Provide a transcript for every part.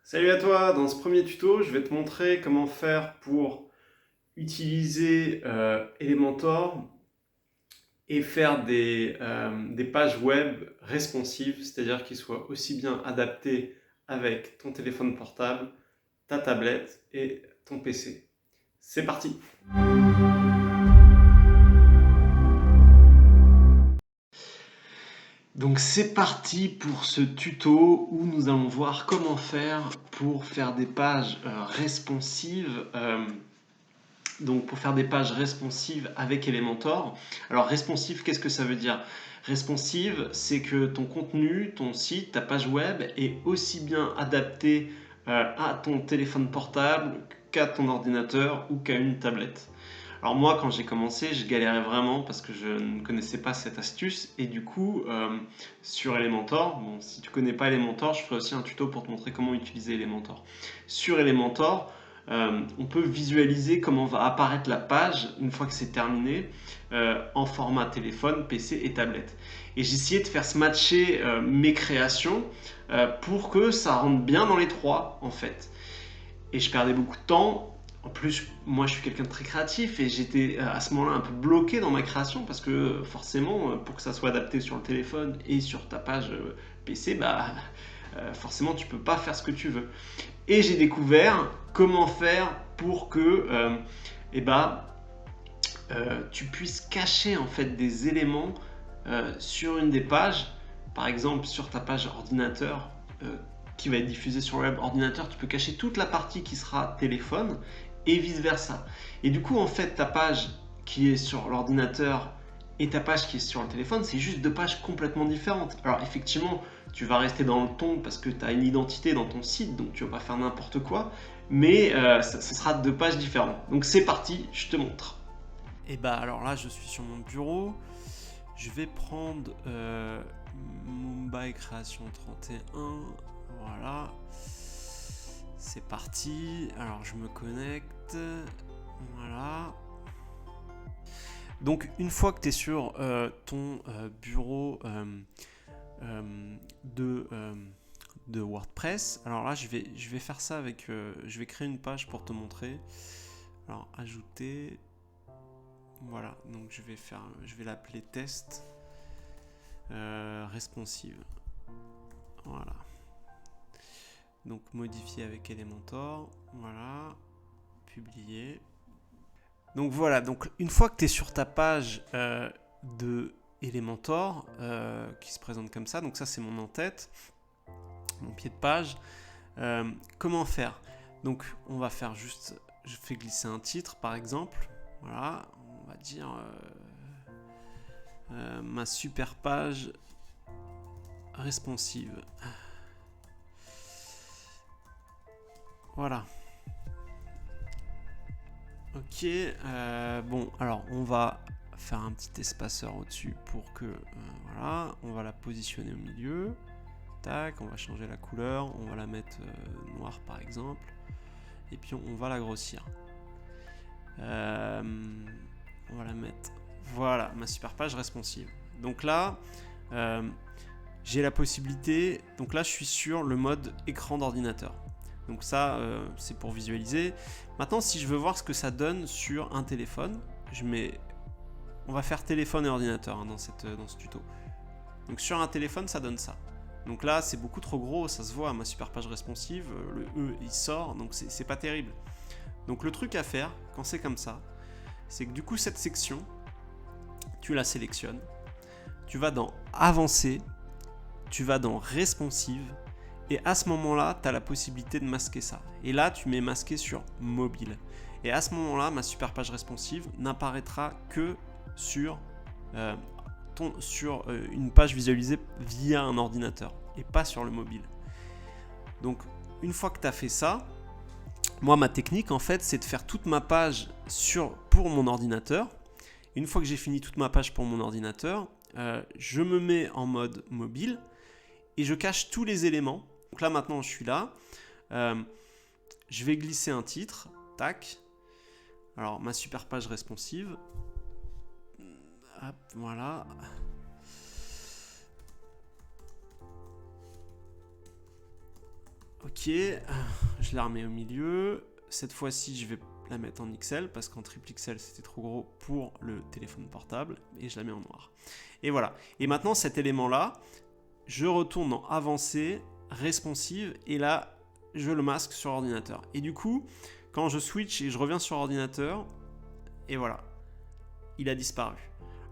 Salut à toi, dans ce premier tuto, je vais te montrer comment faire pour utiliser Elementor et faire des pages web responsives, c'est-à-dire qu'ils soient aussi bien adaptés avec ton téléphone portable, ta tablette et ton PC. C'est parti! Donc c'est parti pour ce tuto où nous allons voir comment faire pour faire des pages responsives. Donc pour faire des pages responsives avec Elementor. Alors responsive, qu'est-ce que ça veut dire? Responsive, c'est que ton contenu, ton site, ta page web est aussi bien adapté à ton téléphone portable qu'à ton ordinateur ou qu'à une tablette. Alors moi, quand j'ai commencé, je galérais vraiment parce que je ne connaissais pas cette astuce et du coup, sur Elementor, bon, si tu connais pas Elementor, je ferai aussi un tuto pour te montrer comment utiliser Elementor. Sur Elementor, on peut visualiser comment va apparaître la page une fois que c'est terminé en format téléphone, PC et tablette. Et j'ai essayé de faire se matcher mes créations pour que ça rentre bien dans les trois en fait. Et je perdais beaucoup de temps. En plus, moi je suis quelqu'un de très créatif et j'étais à ce moment-là un peu bloqué dans ma création parce que forcément, pour que ça soit adapté sur le téléphone et sur ta page PC, forcément tu peux pas faire ce que tu veux. Et j'ai découvert comment faire pour que eh ben, tu puisses cacher en fait des éléments sur une des pages. Par exemple, sur ta page ordinateur qui va être diffusée sur le web ordinateur, tu peux cacher toute la partie qui sera téléphone et vice versa. Et du coup, en fait, ta page qui est sur l'ordinateur et ta page qui est sur le téléphone, c'est juste deux pages complètement différentes. Alors effectivement, tu vas rester dans le ton parce que tu as une identité dans ton site, donc tu vas pas faire n'importe quoi, mais ce sera deux pages différentes. Donc c'est parti, je te montre. Et bah alors là, je suis sur mon bureau. Je vais prendre Mumbai Création 31. Voilà. C'est parti. Alors je me connecte. Voilà. Donc une fois que tu es sur ton bureau de, de WordPress, alors là je vais faire ça avec... je vais créer une page pour te montrer. Alors ajouter... Voilà, donc je vais l'appeler test responsive. Voilà. Donc modifier avec Elementor. Voilà. Publier. Donc voilà, donc une fois que tu es sur ta page de Elementor qui se présente comme ça, donc ça c'est mon en-tête, mon pied de page. Comment faire? Donc on va faire juste, je fais glisser un titre par exemple. Voilà, on va dire ma super page responsive. Voilà. Ok, bon, alors on va faire un petit espaceur au-dessus pour que, voilà, on va la positionner au milieu. Tac, on va changer la couleur, on va la mettre noire par exemple. Et puis on va la grossir. On va la mettre, voilà, ma super page responsive. Donc là, j'ai la possibilité, donc là je suis sur le mode écran d'ordinateur. Donc ça, c'est pour visualiser. Maintenant, si je veux voir ce que ça donne sur un téléphone, on va faire téléphone et ordinateur hein, dans ce tuto. Donc sur un téléphone, ça donne ça. Donc là, c'est beaucoup trop gros, ça se voit, ma super page responsive, le E, il sort, donc c'est pas terrible. Donc le truc à faire, quand c'est comme ça, c'est que du coup, cette section, tu la sélectionnes, tu vas dans Avancer, tu vas dans Responsive, et à ce moment-là, tu as la possibilité de masquer ça. Et là, tu mets masqué sur mobile. Et à ce moment-là, ma super page responsive n'apparaîtra que sur, une page visualisée via un ordinateur et pas sur le mobile. Donc, une fois que tu as fait ça, moi, ma technique, en fait, c'est de faire toute ma page pour mon ordinateur. Une fois que j'ai fini toute ma page pour mon ordinateur, je me mets en mode mobile et je cache tous les éléments. Donc là maintenant je suis là, je vais glisser un titre, tac, alors ma super page responsive, hop, voilà, Ok, je la remets au milieu. Cette fois-ci, je vais la mettre en XL parce qu'en triple XL, c'était trop gros pour le téléphone portable. Et je la mets en noir. Et voilà. Et maintenant, cet élément-là, je retourne dans avancé, responsive, et là, je le masque sur ordinateur. Et du coup, quand je switch et je reviens sur ordinateur, et voilà, il a disparu.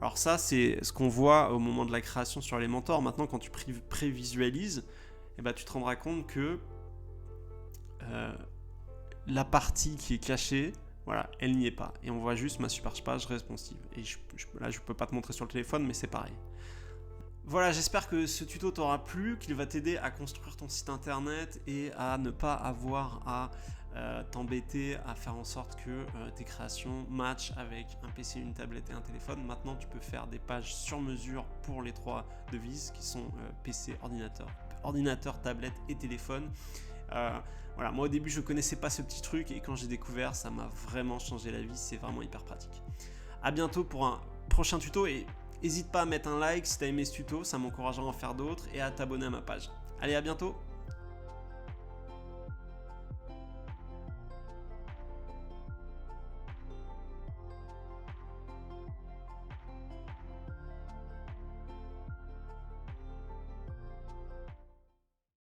Alors ça, c'est ce qu'on voit au moment de la création sur Elementor. Maintenant, quand tu prévisualises, eh ben, tu te rendras compte que la partie qui est cachée, voilà, elle n'y est pas. Et on voit juste ma super page responsive. Et là, je peux pas te montrer sur le téléphone, mais c'est pareil. Voilà, j'espère que ce tuto t'aura plu, qu'il va t'aider à construire ton site internet et à ne pas avoir à t'embêter à faire en sorte que tes créations matchent avec un PC, une tablette et un téléphone. Maintenant, tu peux faire des pages sur mesure pour les 3 devises qui sont PC, ordinateur, tablette et téléphone. Voilà, moi au début je connaissais pas ce petit truc et quand j'ai découvert, ça m'a vraiment changé la vie, c'est vraiment hyper pratique. A bientôt pour un prochain tuto et n'hésite pas à mettre un like si tu as aimé ce tuto, ça m'encouragera à en faire d'autres et à t'abonner à ma page. Allez, à bientôt!